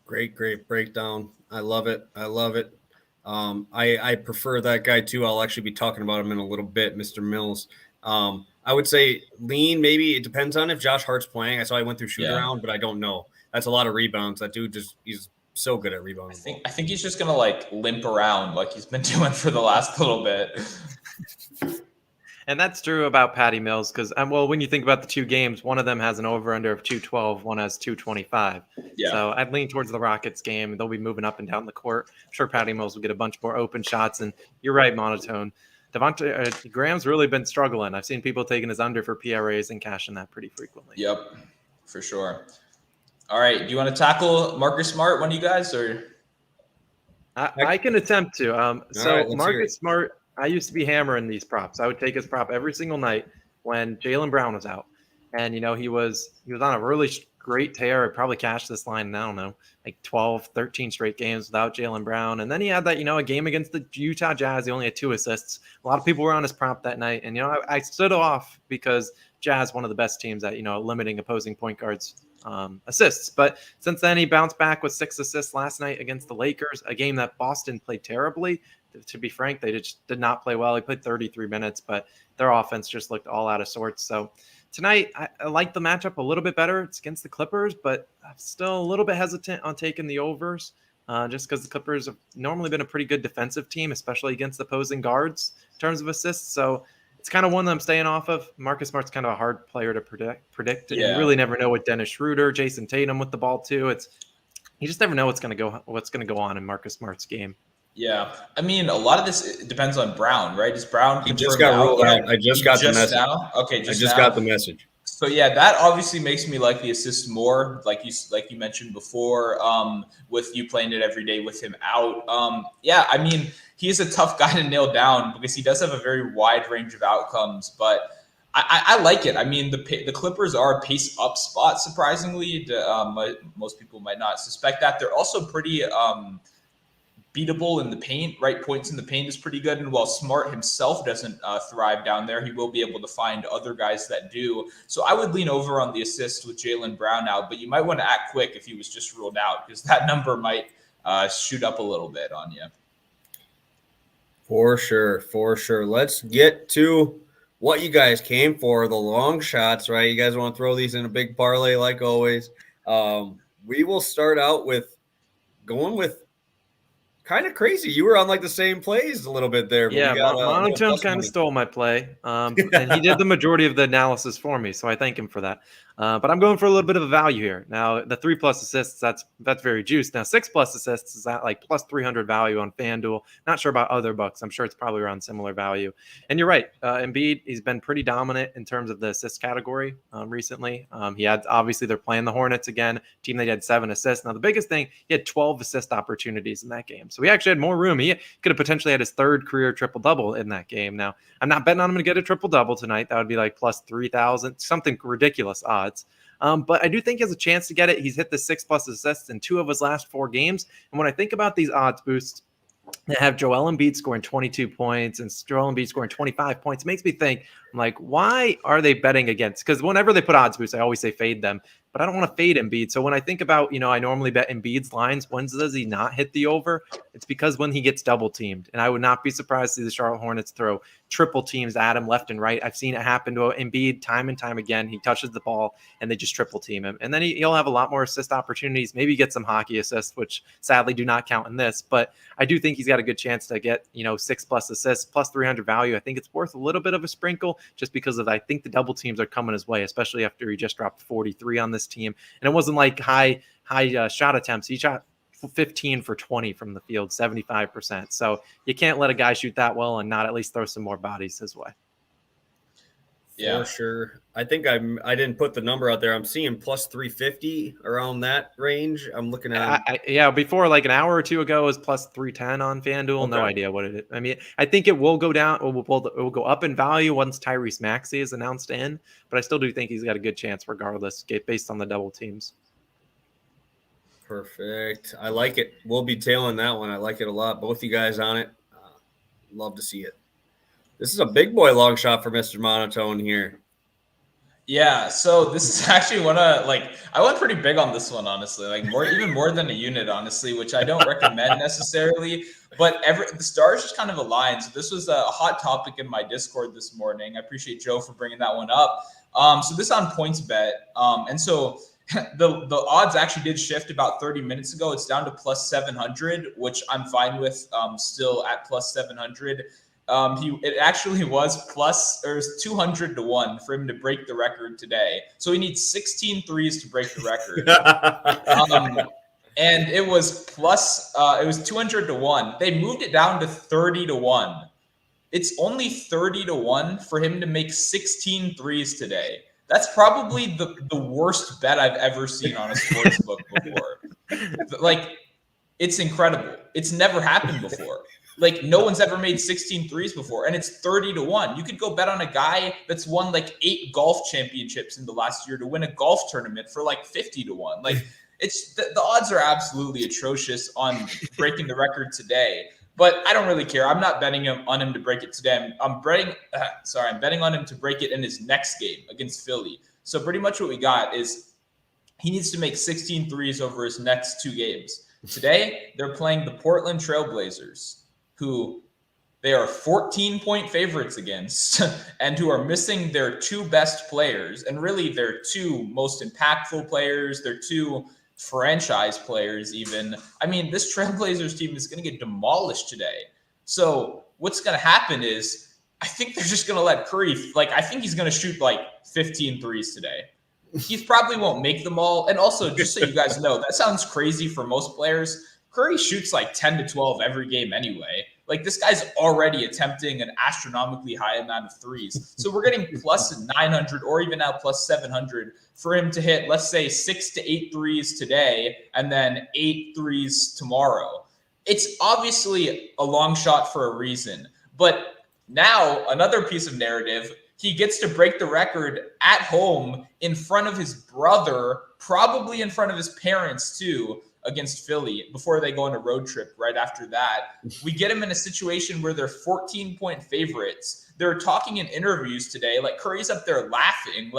Great breakdown. I love it. I prefer that guy too. I'll actually be talking about him in a little bit, Mr. Mills. I would say lean, maybe it depends on if Josh Hart's playing. I saw he went through shoot around, but I don't know. That's a lot of rebounds. That dude he's so good at rebounding. I think he's just gonna like limp around like he's been doing for the last little bit. And that's true about Patty Mills because, when you think about the two games, one of them has an over-under of 212, one has 225. Yeah. So I'd lean towards the Rockets game. They'll be moving up and down the court. I'm sure Patty Mills will get a bunch more open shots. And you're right, Monotone. Devontae Graham's really been struggling. I've seen people taking his under for PRAs and cashing that pretty frequently. Yep, for sure. All right, do you want to tackle Marcus Smart, one of you guys, or? I can attempt to. Right, Marcus Smart, I used to be hammering these props. I would take his prop every single night when Jaylen Brown was out. And, he was on a really great tear. I'd probably cashed this line in, I don't know, like 12, 13 straight games without Jaylen Brown. And then he had that, a game against the Utah Jazz. He only had 2 assists. A lot of people were on his prop that night. And, I stood off because Jazz, one of the best teams at, limiting opposing point guards assists. But since then, he bounced back with 6 assists last night against the Lakers, a game that Boston played terribly. To be frank, they just did not play well. He played 33 minutes, but their offense just looked all out of sorts. So tonight, I like the matchup a little bit better. It's against the Clippers, but I'm still a little bit hesitant on taking the overs just because the Clippers have normally been a pretty good defensive team, especially against opposing guards in terms of assists. So it's kind of one that I'm staying off of. Marcus Smart's kind of a hard player to predict. And you really never know with Dennis Schroeder, Jason Tatum with the ball too. You just never know what's going to go on in Marcus Smart's game. Yeah, I mean, a lot of this depends on Brown, right? Is Brown? He just got ruled out. I just got the message. Now? Okay, I just got the message. So yeah, that obviously makes me like the assist more, like you mentioned before, with you playing it every day with him out. I mean, he is a tough guy to nail down because he does have a very wide range of outcomes, but I like it. I mean, the Clippers are a pace up spot, surprisingly. Most people might not suspect that. They're also pretty beatable in the paint, right? Points in the paint is pretty good. And while Smart himself doesn't thrive down there, he will be able to find other guys that do. So I would lean over on the assist with Jaylen Brown out, but you might want to act quick if he was just ruled out because that number might shoot up a little bit on you. For sure. Let's get to what you guys came for, the long shots, right? You guys want to throw these in a big parlay like always. We will start out with going with kind of crazy. You were on like the same plays a little bit there. Yeah, Monotone kind of stole my play. And he did the majority of the analysis for me, so I thank him for that. But I'm going for a little bit of a value here. Now, the 3+ assists, that's very juiced. Now, 6+ assists is at like plus 300 value on Fanduel. Not sure about other books. I'm sure it's probably around similar value. And you're right. Embiid, he's been pretty dominant in terms of the assist category recently. Obviously, they're playing the Hornets again, team that had 7 assists. Now, the biggest thing, he had 12 assist opportunities in that game. So he actually had more room. He could have potentially had his 3rd career triple-double in that game. Now, I'm not betting on him to get a triple-double tonight. That would be like plus 3,000, something ridiculous odds. But I do think he has a chance to get it. He's hit the 6+ assists in 2 of his last 4 games. And when I think about these odds boosts, they have Joel Embiid scoring 22 points and Joel Embiid scoring 25 points. It makes me think, I'm like, why are they betting against? Because whenever they put odds boosts, I always say fade them. but I don't want to fade Embiid. So when I think about, I normally bet Embiid's lines, when does he not hit the over? It's because when he gets double teamed, and I would not be surprised to see the Charlotte Hornets throw triple teams at him left and right. I've seen it happen to Embiid time and time again. He touches the ball and they just triple team him. And then he'll have a lot more assist opportunities, maybe get some hockey assists, which sadly do not count in this. But I do think he's got a good chance to get, 6+ assists, plus 300 value. I think it's worth a little bit of a sprinkle just because I think the double teams are coming his way, especially after he just dropped 43 on this team. And it wasn't like high shot attempts. He shot 15 for 20 from the field, 75%. So you can't let a guy shoot that well and not at least throw some more bodies his way. Yeah, for sure. I think I didn't put the number out there. I'm seeing plus 350 around that range. I'm looking at before like an hour or two ago it was plus 310 on FanDuel. Okay. No idea what it is. I mean, I think it will go down. It will go up in value once Tyrese Maxey is announced in, but I still do think he's got a good chance regardless, based on the double teams. Perfect. I like it. We'll be tailing that one. I like it a lot. Both you guys on it. Love to see it. This is a big boy long shot for Mr. Monotone here. Yeah, so this is actually I went pretty big on this one, honestly, even more than a unit, honestly, which I don't recommend necessarily, but the stars just kind of aligned. So this was a hot topic in my Discord this morning. I appreciate Joe for bringing that one up. So this on PointsBet, and so the odds actually did shift about 30 minutes ago. It's down to plus 700, which I'm fine with. Still at plus 700. It actually was 200 to 1 for him to break the record today. So he needs 16 threes to break the record. And it was it was 200 to 1. They moved it down to 30 to 1. It's only 30 to 1 for him to make 16 threes today. That's probably the worst bet I've ever seen on a sports book before. It's incredible. It's never happened before. No one's ever made 16 threes before, and it's 30 to 1. You could go bet on a guy that's won 8 golf championships in the last year to win a golf tournament for 50 to 1. It's the odds are absolutely atrocious on breaking the record today. But I don't really care. I'm not betting on him to break it today. I'm betting on him to break it in his next game against Philly. So pretty much what we got is he needs to make 16 threes over his next 2 games. Today, they're playing the Portland Trailblazers, who they are 14-point favorites against and who are missing their 2 best players and really their 2 most impactful players, their 2 franchise players even. I mean, this Trailblazers team is going to get demolished today. So what's going to happen is I think they're just going to let Curry, I think he's going to shoot 15 threes today. He probably won't make them all. And also, just so you guys know, that sounds crazy for most players. Curry shoots 10 to 12 every game anyway. This guy's already attempting an astronomically high amount of threes. So we're getting plus 900 or even now plus 700 for him to hit, let's say, 6 to 8 threes today and then 8 threes tomorrow. It's obviously a long shot for a reason. But now another piece of narrative, he gets to break the record at home in front of his brother, probably in front of his parents too, against Philly before they go on a road trip right after that. We get him in a situation where they're 14-point favorites. They're talking in interviews today, Curry's up there laughing,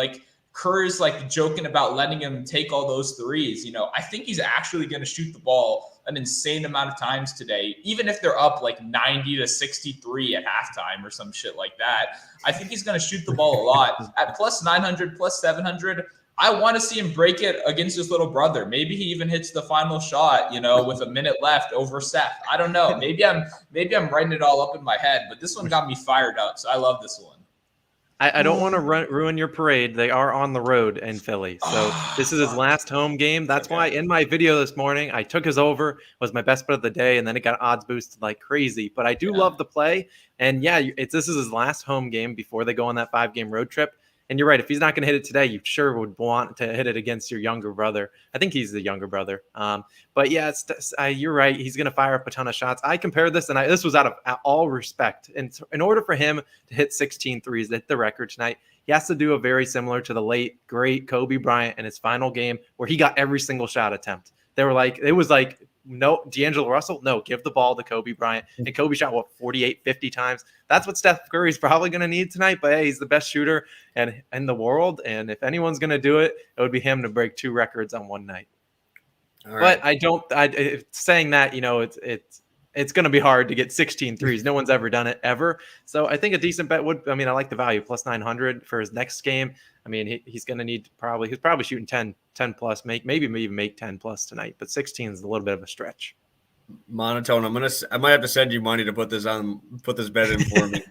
Curry's joking about letting him take all those threes. I think he's actually going to shoot the ball an insane amount of times today, even if they're up 90 to 63 at halftime or some shit like that. I think he's going to shoot the ball a lot. At plus 900, plus 700, I want to see him break it against his little brother. Maybe he even hits the final shot, with a minute left over Seth. I don't know. Maybe I'm writing it all up in my head, but this one got me fired up. So I love this one. I don't want to ruin your parade. They are on the road in Philly. So this is his last home game. That's why in my video this morning, I took his over, was my best bet of the day, and then it got odds boosted like crazy. But I do love the play. And this is his last home game before they go on that 5-game road trip. And you're right. If he's not going to hit it today, you sure would want to hit it against your younger brother. I think he's the younger brother. But yeah, you're right. He's going to fire up a ton of shots. I compared this, and this was out of all respect. And in order for him to hit 16 threes, to hit the record tonight, he has to do a very similar to the late, great Kobe Bryant in his final game where he got every single shot attempt. They were it was no D'Angelo Russell, no, give the ball to Kobe Bryant. And Kobe shot, 48, 50 times. That's what Steph Curry's probably going to need tonight. But hey, he's the best shooter in the world. And if anyone's going to do it, it would be him to break 2 records on one night. All right. But saying that, it's going to be hard to get 16 threes. No one's ever done it ever. So I think a decent bet I like the value plus 900 for his next game. I mean, he's going to need he's probably shooting 10 plus, maybe even make 10 plus tonight, but 16 is a little bit of a stretch. Monotone, I might have to send you money to put this bet in for me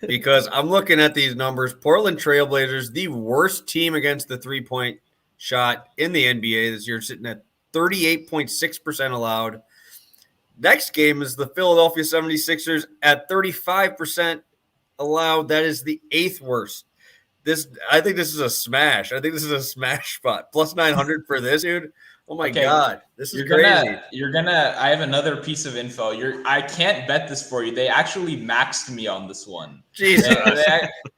because I'm looking at these numbers. Portland Trailblazers, the worst team against the 3-point shot in the NBA this year, sitting at 38.6% allowed. Next game is the Philadelphia 76ers at 35% allowed. That is the 8th worst. I think this is a smash. I think this is a smash spot. Plus 900 for this, dude. Oh my God. This is crazy. I have another piece of info. I can't bet this for you. They actually maxed me on this one. Jesus.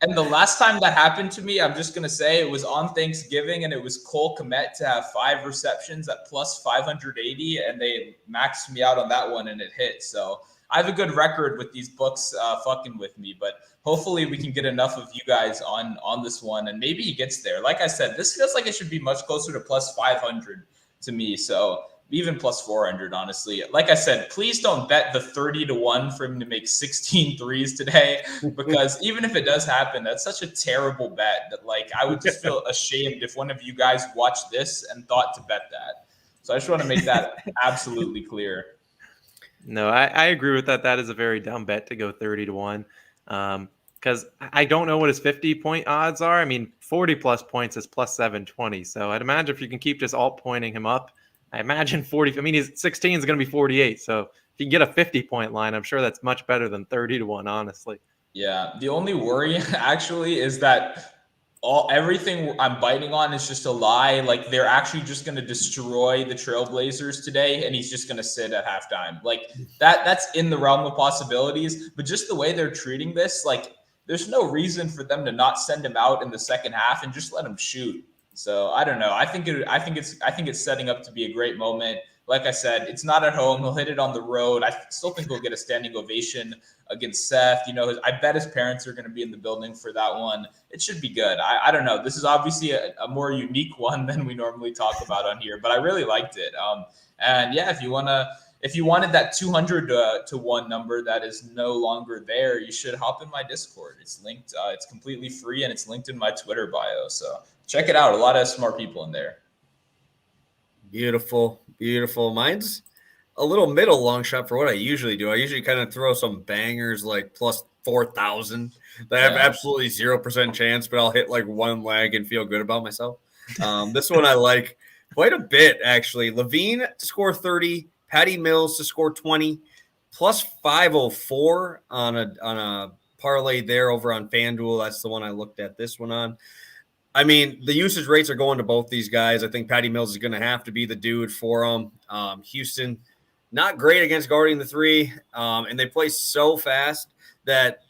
And the last time that happened to me, I'm just going to say it was on Thanksgiving, and it was Cole Kmet to have 5 receptions at plus 580, and they maxed me out on that one, and it hit. So I have a good record with these books fucking with me, but hopefully we can get enough of you guys on this one, and maybe he gets there. Like I said, this feels like it should be much closer to plus 500 to me. So even plus 400, honestly. Like I said, please don't bet the 30-1 for him to make 16 threes today, because even if it does happen, that's such a terrible bet that I would just feel ashamed if one of you guys watched this and thought to bet that. So I just want to make that absolutely clear. No, I agree with that. That is a very dumb bet to go 30-1. Because I don't know what his 50-point odds are. I mean, 40 plus points is plus 720. So I'd imagine if you can keep just alt pointing him up, I imagine 40. I mean, his 16 is going to be 48. So if you get a 50-point line, I'm sure that's much better than 30-1, honestly. Yeah. The only worry actually is that everything I'm biting on is just a lie. They're actually just going to destroy the Trailblazers today, and he's just going to sit at halftime. That's in the realm of possibilities. But just the way they're treating this, there's no reason for them to not send him out in the second half and just let him shoot. So I don't know. I think it's setting up to be a great moment. Like I said, it's not at home. He'll hit it on the road. I still think he'll get a standing ovation against Seth. I bet his parents are going to be in the building for that one. It should be good. I don't know. This is obviously a more unique one than we normally talk about on here, but I really liked it. And yeah, if you wanted that 200 to 1 number that is no longer there, you should hop in my Discord. It's linked. It's completely free, and it's linked in my Twitter bio. So check it out. A lot of smart people in there. Beautiful. Mine's a little middle long shot for what I usually do. I usually kind of throw some bangers like plus 4,000 that have absolutely 0% chance, but I'll hit one leg and feel good about myself. This one I like quite a bit, actually. Levine to score 30, Patty Mills to score 20, plus 504 on a parlay there over on Fanduel. That's the one I looked at this one on. I mean, the usage rates are going to both these guys. I think Patty Mills is going to have to be the dude for them. Houston, not great against guarding the 3, and they play so fast that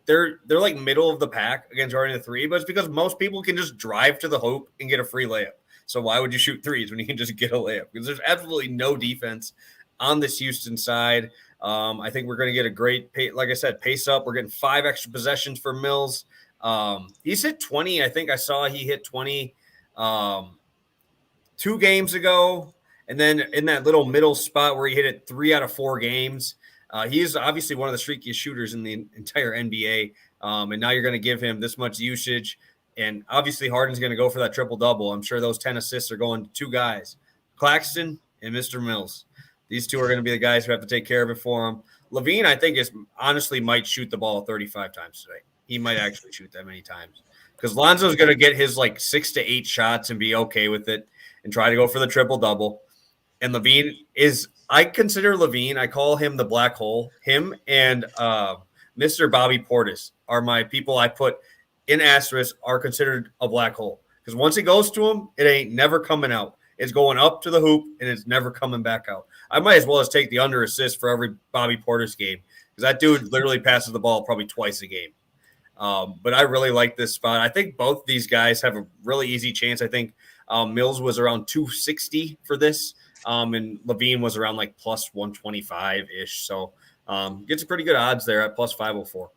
they're middle of the pack against guarding the 3. But it's because most people can just drive to the hoop and get a free layup. So why would you shoot threes when you can just get a layup? Because there's absolutely no defense on this Houston side. I think we're going to get a great, like I said, pace up. We're getting 5 extra possessions for Mills. He's hit 20. I think I saw he hit 20 2 games ago. And then in that little middle spot where he hit it 3 out of 4 games, he is obviously one of the streakiest shooters in the entire NBA. And now you're going to give him this much usage. And obviously Harden's going to go for that triple-double. I'm sure those 10 assists are going to 2 guys, Claxton and Mr. Mills. These 2 are going to be the guys who have to take care of it for him. Levine, I think, might shoot the ball 35 times today. He might actually shoot that many times because Lonzo's going to get his 6 to 8 shots and be okay with it and try to go for the triple-double. And Levine I consider Levine, I call him the black hole. Him and Mr. Bobby Portis are my people I put in asterisk are considered a black hole because once it goes to him, it ain't never coming out. It's going up to the hoop and it's never coming back out. I might as well just take the under assist for every Bobby Portis game because that dude literally passes the ball probably twice a game. But I really like this spot. I think both these guys have a really easy chance. I think Mills was around 260 for this. And Levine was around like plus 125-ish. So gets pretty good odds there at plus 504.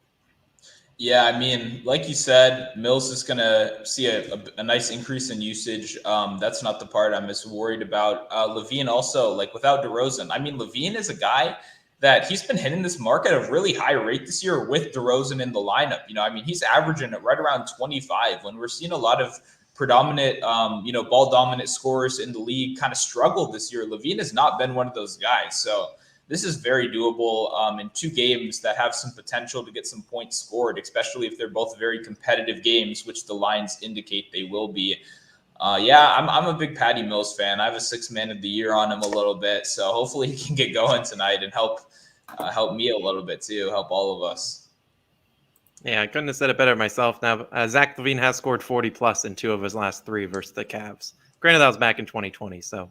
Yeah, I mean, like you said, Mills is going to see a nice increase in usage. That's not the part I'm as worried about. Levine also, like without DeRozan. I mean, Levine is a guy that he's been hitting this mark at a really high rate this year with DeRozan in the lineup. I mean, he's averaging it right around 25 when we're seeing a lot of predominant, ball dominant scorers in the league kind of struggle this year. Levine has not been one of those guys. So this is very doable in 2 games that have some potential to get some points scored, especially if they're both very competitive games, which the lines indicate they will be. I'm a big Patty Mills fan. I have a 6th man of the year on him a little bit, so hopefully he can get going tonight and help me a little bit too, help all of us. Yeah, I couldn't have said it better myself. Now, Zach LaVine has scored 40 plus in 2 of his last 3 versus the Cavs. Granted, that was back in 2020, so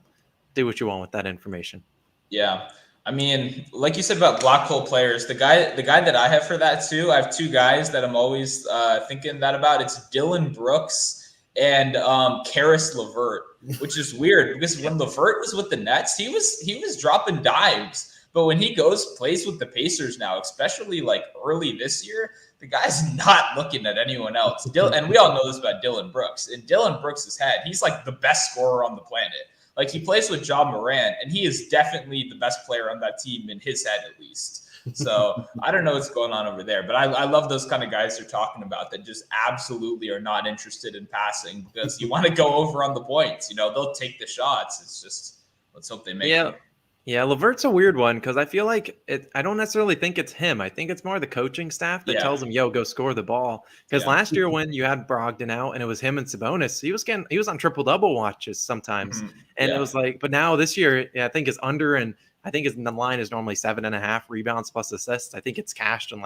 do what you want with that information. Yeah. I mean, like you said about black hole players, the guy that I have for that too, I have 2 guys that I'm always thinking that about. It's Dylan Brooks and Karis LeVert, which is weird because when LeVert was with the Nets, he was dropping dimes. But when he plays with the Pacers now, especially like early this year, the guy's not looking at anyone else. And we all know this about Dylan Brooks. In Dylan Brooks' head, he's like the best scorer on the planet. Like he plays with John Morant, and he is definitely the best player on that team in his head, at least. So I don't know what's going on over there, but I love those kind of guys you're talking about that just absolutely are not interested in passing because you want to go over on the points. They'll take the shots. It's just let's hope they make it. Yeah, LeVert's a weird one because I feel like I don't necessarily think it's him. I think it's more the coaching staff that tells him, "Yo, go score the ball." Because last year when you had Brogdon out and it was him and Sabonis, he was on triple-double watches sometimes, and it was like. But now this year, I think it's under, and I think the line is normally 7.5 rebounds plus assists. I think it's cashed in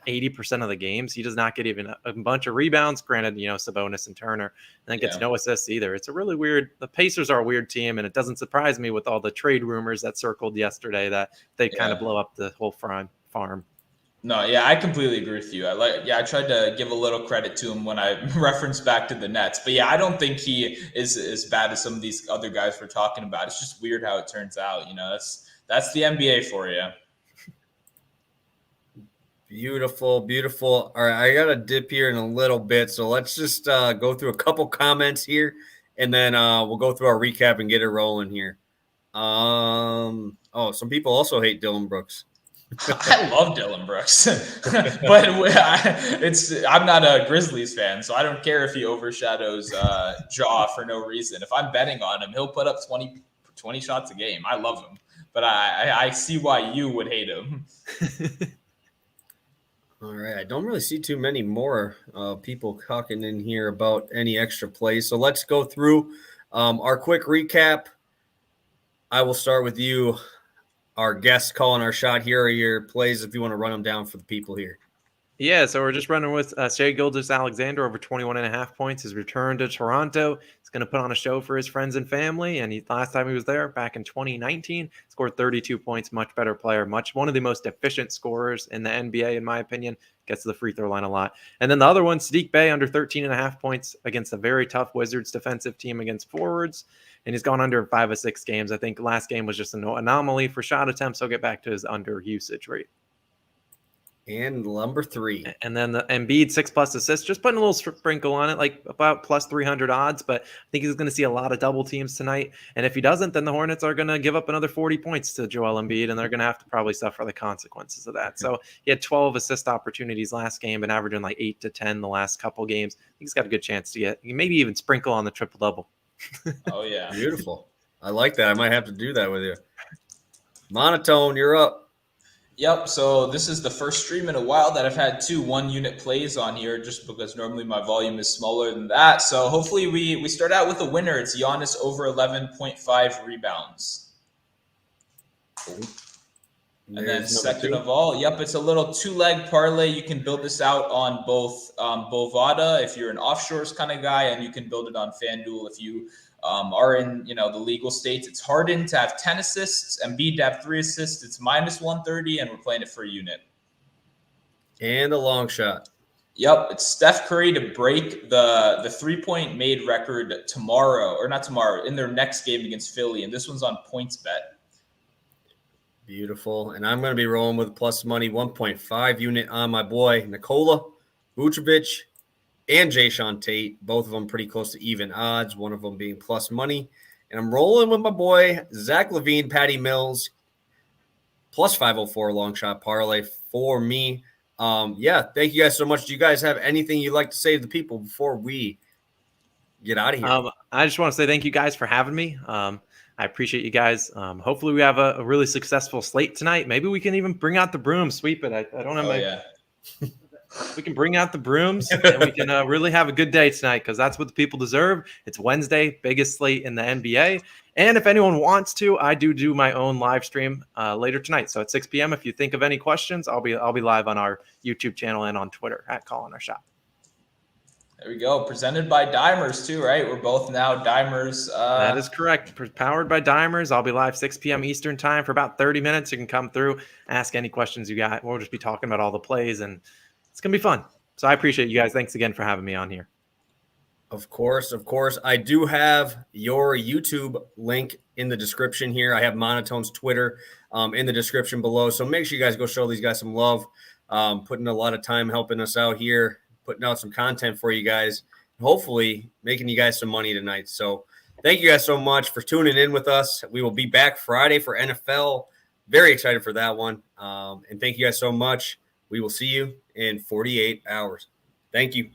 80% of the games. He does not get even a bunch of rebounds. Granted, Sabonis and Turner, and then gets no assists either. It's a really weird. The Pacers are a weird team, and it doesn't surprise me with all the trade rumors that circled yesterday that they kind of blow up the whole farm. No, I completely agree with you. I tried to give a little credit to him when I referenced back to the Nets, but I don't think he is as bad as some of these other guys we're talking about. It's just weird how it turns out. That's the NBA for you. Beautiful. All right, I got to dip here in a little bit, so let's just go through a couple comments here, and then we'll go through our recap and get it rolling here. Some people also hate Dylan Brooks. I love Dylan Brooks, but I'm not a Grizzlies fan, so I don't care if he overshadows Jaw for no reason. If I'm betting on him, he'll put up 20 shots a game. I love him, but I see why you would hate him. All right, I don't really see too many more people talking in here about any extra plays. So let's go through our quick recap. I will start with you, our guest calling our shot. Here are your plays if you want to run them down for the people here. Yeah, so we're just running with Shai Gilgeous-Alexander over 21.5 points. His return to Toronto. He's going to put on a show for his friends and family. And last time he was there, back in 2019, scored 32 points. Much better player. One of the most efficient scorers in the NBA, in my opinion. Gets to the free throw line a lot. And then the other one, Saddiq Bey, under 13.5 points against a very tough Wizards defensive team against forwards. And he's gone under 5 of 6 games. I think last game was just an anomaly for shot attempts. So he'll get back to his under usage rate. And number 3. And then the Embiid 6+ assists, just putting a little sprinkle on it, like about plus 300 odds. But I think he's going to see a lot of double teams tonight. And if he doesn't, then the Hornets are going to give up another 40 points to Joel Embiid, and they're going to have to probably suffer the consequences of that. So he had 12 assist opportunities last game and averaging like 8 to 10 the last couple games. I think he's got a good chance to get maybe even sprinkle on the triple-double. Oh, yeah. Beautiful. I like that. I might have to do that with you. Monotone, you're up. Yep, so this is the first stream in a while that I've had 2 one-unit plays on here just because normally my volume is smaller than that. So hopefully we start out with a winner. It's Giannis over 11.5 rebounds. And then second of all, it's a little 2-leg parlay. You can build this out on both Bovada if you're an offshores kind of guy, and you can build it on Fanduel if you are in the legal states. It's Harden to have 10 assists, Embiid to have 3 assists. It's minus 130, and we're playing it for a unit. And a long shot. Yep, it's Steph Curry to break the 3-point made record tomorrow, or not tomorrow, in their next game against Philly, and this one's on PointsBet. Beautiful. And I'm going to be rolling with plus money 1.5 unit on my boy Nikola Vucevic and Jayshawn Tate. Both of them pretty close to even odds, one of them being plus money. And I'm rolling with my boy Zach LaVine, Patty Mills, plus 504 long shot parlay for me. Thank you guys so much. Do you guys have anything you'd like to say to the people before we get out of here? I just want to say thank you guys for having me. I appreciate you guys. Hopefully we have a really successful slate tonight. Maybe we can even bring out the broom, sweep it. I don't have we can bring out the brooms and we can really have a good day tonight, because that's what the people deserve. It's Wednesday, biggest slate in the NBA. And if anyone wants to, I do my own live stream later tonight. So at 6 p.m., if you think of any questions, I'll be live on our YouTube channel and on Twitter at Call in Our Shot. There we go. Presented by Dimers too, right? We're both now Dimers. That is correct. Powered by Dimers. I'll be live 6 p.m. Eastern time for about 30 minutes. You can come through, ask any questions you got. We'll just be talking about all the plays, and it's going to be fun. So I appreciate you guys. Thanks again for having me on here. Of course. I do have your YouTube link in the description here. I have Monotone's Twitter in the description below. So make sure you guys go show these guys some love. Putting a lot of time helping us out here, putting out some content for you guys, hopefully making you guys some money tonight. So thank you guys so much for tuning in with us. We will be back Friday for NFL. Very excited for that one. And thank you guys so much. We will see you in 48 hours. Thank you.